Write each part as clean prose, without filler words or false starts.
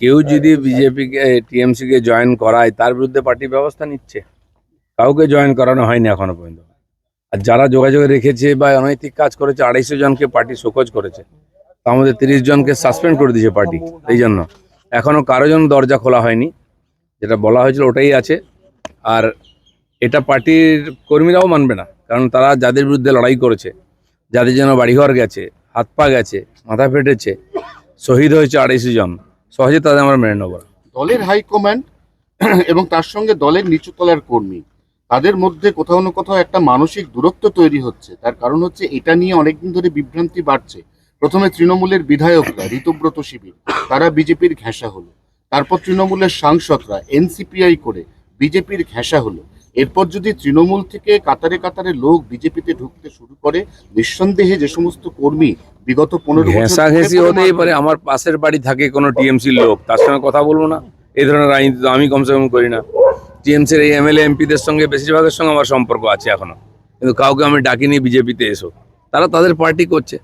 কেউ যদি বিজেপিকে টিএমসি কে জয়েন করায় তার বিরুদ্ধে পার্টি ব্যবস্থা নিচ্ছে। কাউকে জয়েন করানো হয়নি এখনো পর্যন্ত। আর যারা যোগাযোগ রেখেছে বা অনৈতিক কাজ করেছে 250 জনকে পার্টি শোকজ করেছে, তার মধ্যে 30 জনকে সাসপেন্ড করে দিয়েছে পার্টি। এই জন্য এখনো কারো জন্য দরজা খোলা হয়নি, যেটা বলা হয়েছিল ওটাই আছে। আর এটা পার্টির কর্মীরাও মানবে না, কারণ তারা যাদের বিরুদ্ধে লড়াই করেছে, যাদের জন্য বাড়িঘর গেছে, হাত পা গেছে, মাথা ফেটেছে, শহীদ হয়েছে 250 জন, সহজে তাদের আমরা মেনে নেবো না। দলের হাইকমান্ড এবং তার সঙ্গে দলের নিচুতলার কর্মী, তাদের মধ্যে কোথাও না কোথাও একটা মানসিক দূরত্ব তৈরি হচ্ছে। তার কারণ হচ্ছে এটা নিয়ে অনেকদিন ধরে বিভ্রান্তি বাড়ছে। প্রথমে তৃণমূলের বিধায়করা, ঋতব্রত শিবির, তারা বিজেপির ঘেঁষা হলো। তারপর তৃণমূলের সাংসদরা এনসিপিআই করে বিজেপির ঘেঁষা হলো। এরপর যদি তৃণমূল থেকে কাতারে কাতারে লোক বিজেপিতে ঢুকতে শুরু করে, নিঃসন্দেহে যে সমস্ত কর্মী বিগত 15 বছর ঘেঁষাঘেঁষি হতেই পারে। আমার পাশের বাড়ি থাকে কোনো টিএমসির লোক, তার সঙ্গে কথা বলবো না? এই ধরনের রাজনীতি তো আমি কমসে কম করি না। টিএমসির এই এমএলএ এমপিদের সঙ্গে বেশিরভাগের সঙ্গে আমার সম্পর্ক আছে এখনো, কিন্তু কাউকে আমি ডাকিনি বিজেপিতে এসো। তারা তাদের পার্টি করছে।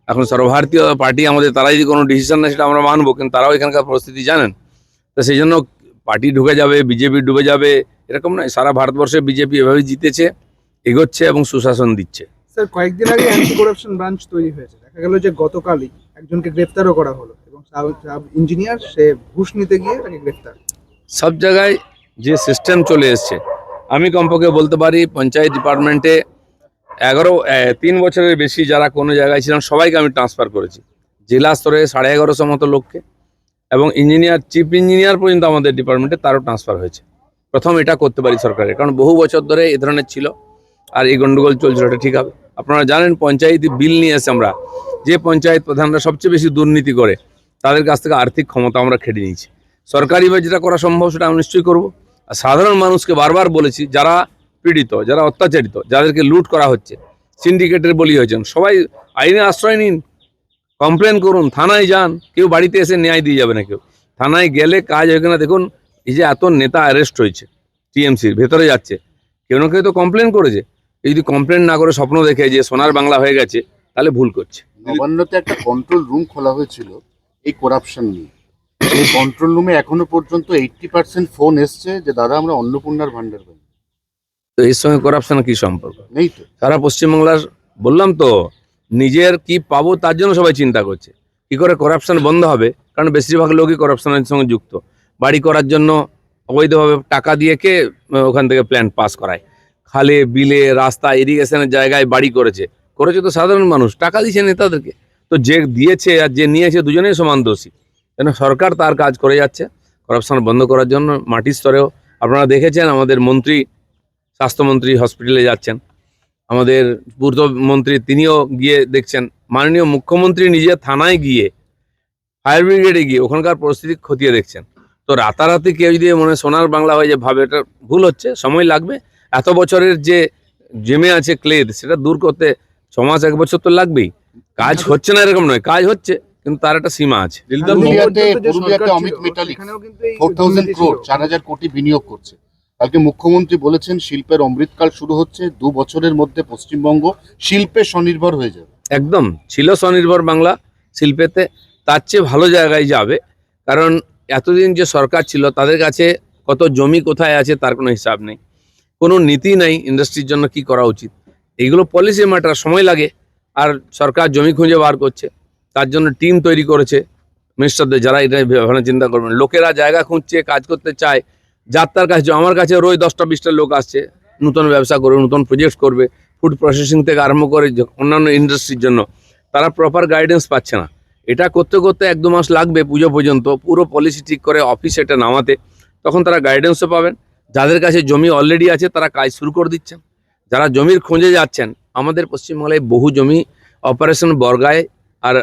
এখন সর্বভারতীয় পার্টি আমাদের, তারা যদি কোনো ডিসিশন নেয় সেটা আমরা মানবো, কিন্তু তারাও এখানকার পরিস্থিতি জানেন। তো সেই জন্য পার্টি ঢুকে যাবে, বিজেপি ডুবে যাবে এরকম নয়। সারা ভারতবর্ষে বিজেপি এভাবেই জিতেছে, এগোচ্ছে এবং সুশাসন দিচ্ছে। স্যার, কয়েকদিন আগে অ্যান্টি করাপশন ব্রাঞ্চ তৈরি হয়েছে। দেখা গেল যে গতকালই একজনকে গ্রেফতারও করা হলো এবং সাব ইঞ্জিনিয়ার সে ঘুষ নিতে গিয়ে তাকে গ্রেফতার। সব জায়গায় যে সিস্টেম চলে এসছে, আমি কমপক্ষে বলতে পারি পঞ্চায়েত ডিপার্টমেন্টে 3 বছরের বেশি যারা কোনো জায়গায় ছিলাম সবাইকে আমি ট্রান্সফার করেছি। জেলা স্তরে 1150 মতো লোককে, এবং ইঞ্জিনিয়ার, চিফ ইঞ্জিনিয়ার পর্যন্ত আমাদের ডিপার্টমেন্টে তারও ট্রান্সফার হয়েছে। প্রথম এটা করতে পারি সরকারের, কারণ বহু বছর ধরে এই ধরনের ছিল আর এই গন্ডগোল চলছিল। এটা ঠিক হবে। আপনারা জানেন পঞ্চায়েত বিল নিয়ে এসে আমরা, যে পঞ্চায়েত প্রধানরা সবচেয়ে বেশি দুর্নীতি করে তাদের কাছ থেকে আর্থিক ক্ষমতা আমরা কেড়ে নিয়েছি। সরকারিভাবে যেটা করা সম্ভব সেটা আমি নিশ্চয়ই করবো। আর সাধারণ মানুষকে বারবার বলেছি, যারা পীড়িত, যারা অত্যাচারিত, যাদেরকে লুট করা হচ্ছে, সিন্ডিকেটের বলি হয়েছেন, সবাই আইনে আশ্রয় নিন, কমপ্লেন করুন, থানায় যান। কেউ বাড়িতে এসে ন্যায় দিয়ে যাবে না। কেউ থানায় গেলে কাজ হয় না। দেখুন, এই যে এত নেতা অ্যারেস্ট হয়েছে টিএমসির ভেতরে যাচ্ছে, কেউ না কেউ তো কমপ্লেন করেছে। এই যদি কমপ্লেন না করে স্বপ্ন দেখে যে সোনার বাংলা হয়ে গেছে, তাহলে ভুল করছে। নবান্নতে একটা কন্ট্রোল রুম খোলা হয়েছিল এই করাপশন নিয়ে। এই কন্ট্রোল রুমে এখনো পর্যন্ত 80% ফোন এসছে যে দাদা আমরা অন্নপূর্ণার ভান্ডার পাই। তো এর সঙ্গে করাপশন কি সম্পর্ক? নেই তো। সারা পশ্চিমবাংলার, বললাম তো, নিজের কি পাবো তার জন্য সবাই চিন্তা করছে। কি করে করাপশন বন্ধ হবে? কারণ বেশিরভাগ লোকই করাপশনের সঙ্গে যুক্ত। বাড়ি করার জন্য অবৈধভাবে টাকা দিয়ে কে ওখান থেকে প্ল্যান পাস করায়। খালে, বিলে, রাস্তা, ইরিগেশনের জায়গায় বাড়ি করেছে তো সাধারণ মানুষ, টাকা দিয়েছে নেতাদেরকে। তো যে দিয়েছে আর যে নিয়েছে দুজনেই সমান দোষী। কেন সরকার তার কাজ করে যাচ্ছে করাপশন বন্ধ করার জন্য। মাটির স্তরেও আপনারা দেখেছেন, আমাদের মন্ত্রী, স্বাস্থ্যমন্ত্রী হসপিটালে যাচ্ছেন, আমাদের পূর্তমন্ত্রী তিনিও গিয়ে দেখছেন, মাননীয় মুখ্যমন্ত্রী নিজে থানায় গিয়ে, ফায়ার ব্রিগেডে গিয়ে ওখানকার পরিস্থিতি খতিয়ে দেখছেন। তো রাতারাতি কেউ যদি মনে সোনার বাংলা হয়ে যে ভাবে, এটা ভুল হচ্ছে, সময় লাগবে। এত বছরের যে জমে আছে ক্লেদ, সেটা দূর করতে 6 মাস 1 বছর তো লাগবেই। কাজ হচ্ছে না এরকম নয়, কাজ হচ্ছে, কিন্তু তার একটা সীমা আছে। পুরুলিয়াতে অমিত মিতালি 4000 crore 4000 কোটি বিনিয়োগ করছে। কালকে মুখ্যমন্ত্রী বলেছেন শিল্পের অমৃতকাল শুরু হচ্ছে, 2 বছরের মধ্যে পশ্চিমবঙ্গ শিল্পে স্বনির্ভর হয়ে যাবে। একদম ছিল স্বনির্ভর বাংলা শিল্পেতে, তার চেয়ে ভালো জায়গায় যাবে। কারণ এতদিন যে সরকার ছিল তাদের কাছে কত জমি কোথায় আছে তার কোনো হিসাব নেই, কোনো নীতি নেই ইন্ডাস্ট্রির জন্য কি করা উচিত। এইগুলো পলিসি ম্যাটার, সময় লাগে। আর সরকার জমি খুঁজে বার করছে, তার জন্য টিম তৈরি করেছে মিনিস্টারদের, যারা এটা ভাবনা চিন্তা করবেন। লোকেরা জায়গা খুঁজছে, কাজ করতে চায়, যার তার কাছে। আমার কাছে রোজ 10টা-20টা লোক আসছে, নতুন ব্যবসা করবে, নতুন প্রজেক্ট করবে, ফুড প্রসেসিং থেকে আরম্ভ করে অন্যান্য ইন্ডাস্ট্রির জন্য। তারা প্রপার গাইডেন্স পাচ্ছে না। এটা করতে করতে 1-2 মাস লাগবে পুজো পর্যন্ত, পুরো পলিসি ঠিক করে অফিসে এটা নামাতে। তখন তারা গাইডেন্সও পাবেন। যাদের কাছে জমি অলরেডি আছে তারা কাজ শুরু করে দিচ্ছেন। যারা জমির খোঁজে যাচ্ছেন, আমাদের পশ্চিমবাংলায় বহু জমি অপারেশন বর্গায় আর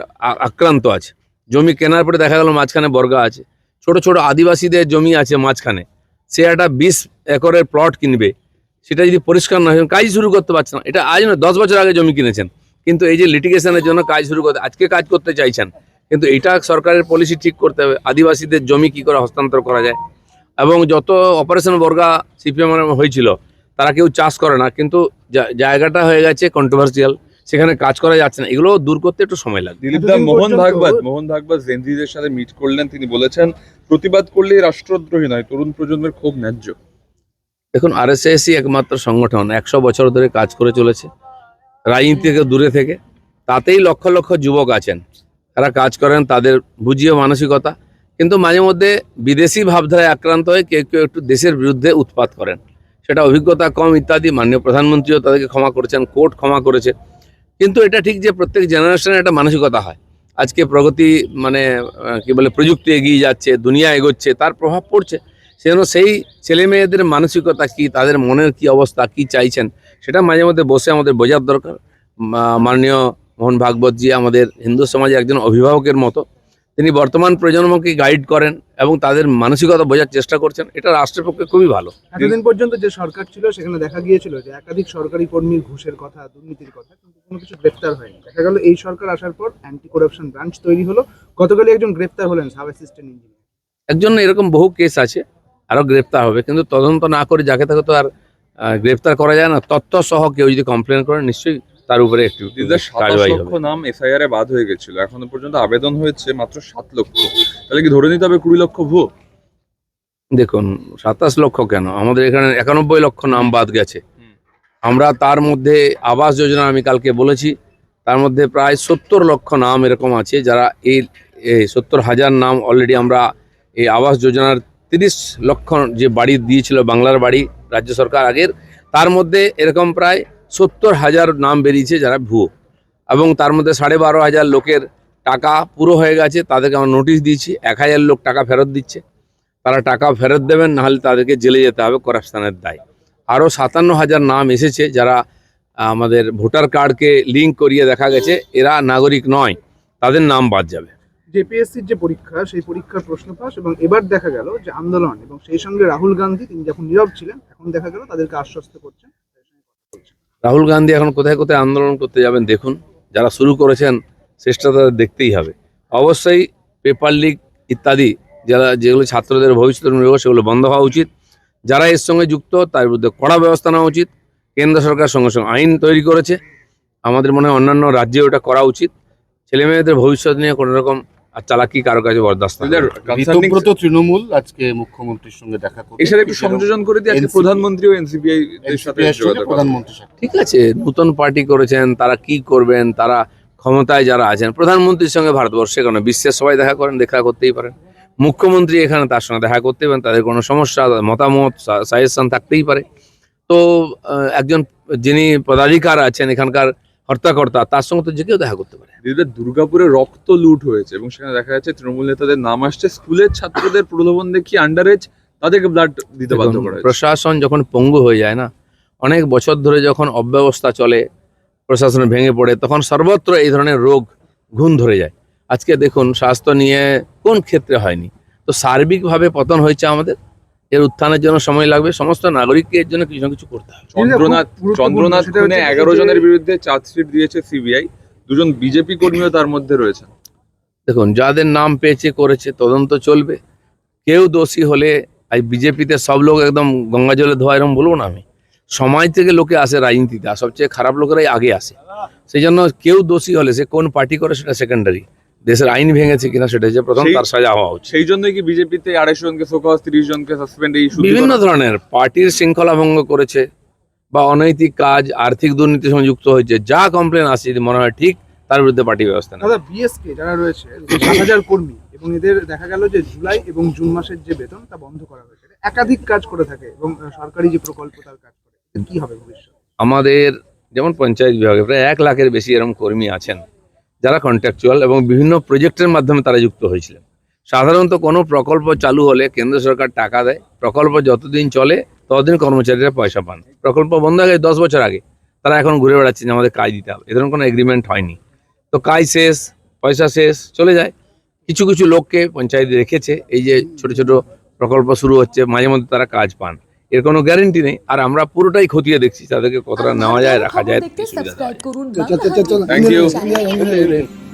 আক্রান্ত আছে। জমি কেনার পরে দেখা গেল মাঝখানে বর্গা আছে। ছোট ছোট আদিবাসীদের জমি আছে মাঝখানে, সে একটা 20 একরের প্লট কিনবে, সেটা যদি পরিষ্কার না হয় কাজ শুরু করতে পারছে না। এটা আজ না, 10 বছর আগে জমি কিনেছেন, কিন্তু এই যে লিটিগেশনের জন্য কাজ শুরু করতে, আজকে কাজ করতে চাইছেন। কিন্তু এটা সরকারের পলিসি ঠিক করতে হবে, আদিবাসীদের জমি কি করে হস্তান্তর করা যায়। এবং যত অপারেশন বর্গা সিপিএম হয়েছিল, তারা কেউ চাষ করে না, কিন্তু জায়গাটা হয়ে গেছে কন্ট্রোভার্সিয়াল। সেখানে কাজ করা যাচ্ছে না, এগুলো দূর করতে একটু সময় লাগবে। দিলীপ দা, এতদিন মোহন ভাগবত জেনজিদের সাথে মিট করলেন, তিনি বলেছেন প্রতিবাদ করলেই রাষ্ট্রদ্রোহী নয়, তরুণ প্রজন্মের ক্ষোভ ন্যায্য। দেখুন, আরএসএসই একমাত্র সংগঠন 100 বছর ধরে কাজ করে চলেছে রাজনীতি থেকে দূরে থেকে, তাতেই লক্ষ লক্ষ যুবক আছেন, তারা কাজ করেন, তাদের বুঝিয়ে মানসিকতা, কিন্তু মাঝে মধ্যে বিদেশি ভাবধারায় আক্রান্ত হয়ে কেউ কেউ একটু দেশের বিরুদ্ধে উৎপাত করেন, সেটা অভিজ্ঞতা কম ইত্যাদি। মাননীয় প্রধানমন্ত্রীও তাদেরকে ক্ষমা করেছেন, কোর্ট ক্ষমা করেছে। কিন্তু এটা ঠিক যে প্রত্যেক জেনারেশনের একটা মানসিকতা হয়, আজকে প্রগতি মানে কি বলে প্রযুক্তি এগিয়ে যাচ্ছে, দুনিয়া এগোচ্ছে, তার প্রভাব পড়ছে, সেজন্য সেই ছেলে মেয়েদের মানসিকতা কি, তাদের মনের কি অবস্থা, কি চাইছেন, সেটা মাঝে মধ্যে বসে আমাদের বোঝার দরকার। মাননীয় মোহন ভাগবতজি আমাদের হিন্দু সমাজে একজন অভিভাবকের মতো, তিনি বর্তমান প্রজন্মকে গাইড করেন এবং তাদের মানসিকতা বোঝার চেষ্টা করছেন, এটা রাষ্ট্রের পক্ষে খুবই ভালো। এতদিন পর্যন্ত যে সরকার ছিল সেখানে দেখা গিয়েছিল যে একাধিক সরকারি কর্মীর ঘুষের কথা, দুর্নীতির কথা, কিন্তু কোনো কিছু গ্রেফতার হয়নি। দেখা গেল এই সরকার আসার পর অ্যান্টি করাপশন ব্রাঞ্চ তৈরি হলো, গতকালই একজন গ্রেফতার হলেন সাব অ্যাসিস্ট্যান্ট ইঞ্জিনিয়ার। একজন এরকম বহু কেস আছে, আরও গ্রেপ্তার হবে, কিন্তু তদন্ত না করে যাকে তাকে তো আর গ্রেপ্তার করা যায় না। তথ্য সহ কেউ যদি কমপ্লেন করে নিশ্চয়ই তার উপরে একটু দিলীপ দা, 27 কার্যবাহী লক্ষ হবে। নাম এসআইআর এ বাদ হয়ে গেছিল, এখনো পর্যন্ত আবেদন হয়েছে মাত্র 7 লক্ষ, তাহলে কি ধরে নিতে হবে 20 লক্ষ ভুয়ো? দেখুন, 27 লক্ষ কেন, আমাদের এখানে 91 লক্ষ নাম বাদ গেছে। আমরা তার মধ্যে আবাস যোজনা আমি কালকে বলেছি, তার মধ্যে প্রায় 70 লক্ষ নাম এরকম আছে যারা এই 70,000 নাম অলরেডি আমরা এই আবাস যোজনার 30 লক্ষ যে বাড়ি দিয়েছিল বাংলার বাড়ি রাজ্য সরকার আগের, তার মধ্যে এরকম প্রায় 70,000 নাম বেরিয়েছে যারা ভুয়ো, এবং তার মধ্যে 12,500 লোকের টাকা পুরো হয়ে গেছে, তাদেরকে আমরা নোটিশ দিয়েছি। 1,000 লোক টাকা ফেরত দিচ্ছে, তারা টাকা ফেরত দেবেন, নাহলে তাদেরকে জেলে যেতে হবে করাপশনের দায়। আরও 57,000 নাম এসেছে যারা আমাদের ভোটার কার্ডকে লিঙ্ক করিয়ে দেখা গেছে এরা নাগরিক নয়, তাদের নাম বাদ যাবে। জেপিএসসির যে পরীক্ষা, সেই পরীক্ষার প্রশ্ন ফাঁস, এবং এবার দেখা গেল যে আন্দোলন এবং সেই সঙ্গে রাহুল গান্ধী, তিনি যখন নীরব ছিলেন, এখন দেখা গেল তাদেরকে আশ্বস্ত করছেন। রাহুল গান্ধী এখন কোথায় কোথায় আন্দোলন করতে যাবেন দেখুন, যারা শুরু করেছেন চেষ্টা তাদের দেখতেই হবে। অবশ্যই পেপার লিক ইত্যাদি যেগুলো ছাত্রদের ভবিষ্যতের নির্ভর, সেগুলো বন্ধ হওয়া উচিত। যারা এর সঙ্গে যুক্ত তার বিরুদ্ধে কড়া ব্যবস্থা নেওয়া উচিত। কেন্দ্র সরকার সঙ্গে সঙ্গে আইন তৈরি করেছে, আমাদের মনে হয় অন্যান্য রাজ্যে ওটা করা উচিত। ছেলে মেয়েদের ভবিষ্যৎ নিয়ে কোনো রকম চালাকি কারো কাছে বরদাস্ত হবে না। ঋতব্রত তৃণমূল আজকে মুখ্যমন্ত্রীর সঙ্গে দেখা করবে, এছাড়া একটু সংযোজন করে দিয়ে আজকে NCPI প্রধানমন্ত্রী ও এনসিপিআই এর সাথে যোগাযোগ করা। প্রধানমন্ত্রীর সাথে। ঠিক আছে, নতুন পার্টি করেছেন, তারা কি করবেন, তারা ক্ষমতায় যারা আছেন, প্রধানমন্ত্রীর সঙ্গে ভারতবর্ষে কোনো বিশ্বের সবাই দেখা করেন, দেখা করতেই পারেন। মুখ্যমন্ত্রী এখানে তার সঙ্গে দেখা করতে পারেন, তাদের কোনো সমস্যা, মতামত, সাজেশন থাকতেই পারে। তো একজন যিনি পদাধিকার আছেন এখানকার হর্তাকর্তা, তার সঙ্গে তো যে কেউ দেখা করতে পারে। দিদিদের দুর্গাপুরে রক্ত লুট হয়েছে এবং সেখানে দেখা যাচ্ছে তৃণমূল নেতাদের নাম আসছে, স্কুলের ছাত্রদের প্রলোভন দেখিয়ে আন্ডার এজ তাদেরকে ব্লাড দিতে বাধ্য করা হয়েছে। প্রশাসন যখন পঙ্গু হয়ে যায় না, অনেক বছর ধরে যখন অব্যবস্থা চলে, প্রশাসন ভেঙে পড়ে, তখন সর্বত্র এই ধরনের রোগ ঘুণ ধরে যায়। আজকে দেখুন, স্বাস্থ্য নিয়ে কোন ক্ষেত্রে হয়নি, তো সার্বিকভাবে পতন হয়েছে আমাদের। এর উত্থানের জন্য সময় লাগবে, সমস্ত নাগরিককে এর জন্য কিছু না কিছু করতে হবে। চন্দ্রনাথ খুনে 11 জনের বিরুদ্ধে চার্জশিট দিয়েছে সিবিআই, 2 জন বিজেপি কর্মীও তার মধ্যে রয়েছে। দেখুন, যাদের নাম পেয়েছে করেছে, তদন্ত চলবে। কেউ দোষী হলে, এই বিজেপিতে সব লোক একদম গঙ্গা জলে ধোয়া এরকম বলবো না আমি, সমাজ থেকে লোকে আসে রাজনীতিতে, আর সবচেয়ে খারাপ লোকেরাই আগে আসে। সেই জন্য কেউ দোষী হলে সে কোন পার্টি করে সেটা সেকেন্ডারি, দেশের আইন ভেঙেছে কিনা সেটা যে প্রথম, তার সাজা হওয়া উচিত। সেই জন্যই কি বিজেপিতে 250 জনকে শোকজ, 30 জনকে সাসপেন্ড, এই বিভিন্ন ধরনের পার্টির শৃঙ্খলা ভঙ্গ করেছে বা অনৈতিক কাজ, আর্থিক দুর্নীতির সঙ্গে যুক্ত হয়েছে, যা কমপ্লেন আসছে যদি মনে হয় ঠিক, তার বিরুদ্ধে পার্টি ব্যবস্থা নেয়। দাদা, বিএসকে যারা রয়েছে 7,000 কর্মী, এবং এদের দেখা গেল যে জুলাই এবং জুন মাসের যে বেতন তা বন্ধ করা হয়েছে, একাধিক কাজ করে থাকে এবং সরকারি যে প্রকল্প তার কাজ করে, কি হবে ভবিষ্যৎ? আমাদের যেমন পঞ্চায়েত বিভাগে প্রায় 1 লাখের বেশি এরকম কর্মী আছেন যারা কন্ট্রাকচুয়াল এবং বিভিন্ন প্রজেক্টের মাধ্যমে তারা যুক্ত হয়েছিলেন। সাধারণত কোনো প্রকল্প চালু হলে কেন্দ্র সরকার টাকা দেয়, প্রকল্প যতদিন চলে ততদিন কর্মচারীরা পয়সা পান। প্রকল্প বন্ধ হয়ে গেছে 10 বছর আগে, তারা এখন ঘুরে বেড়াচ্ছে যে আমাদের কাজ দিতে হবে, এ ধরনের কোনো এগ্রিমেন্ট হয়নি। তো কাজ শেষ, পয়সা শেষ, চলে যায়। কিছু কিছু লোককে পঞ্চায়েত রেখেছে, এই যে ছোট ছোট প্রকল্প শুরু হচ্ছে, মাঝে মধ্যে তারা কাজ পান, এর কোনো গ্যারেন্টি নেই। আর আমরা পুরোটাই খতিয়ে দেখছি তাদেরকে কতটা নেওয়া যায়, রাখা যায়। সাবস্ক্রাইব করুন থ্যাংক ইউ।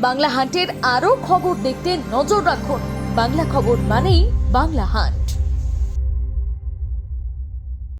বাংলা হান্টের আরো খবর দেখতে নজর রাখুন। বাংলা খবর মানেই বাংলা হান্ট।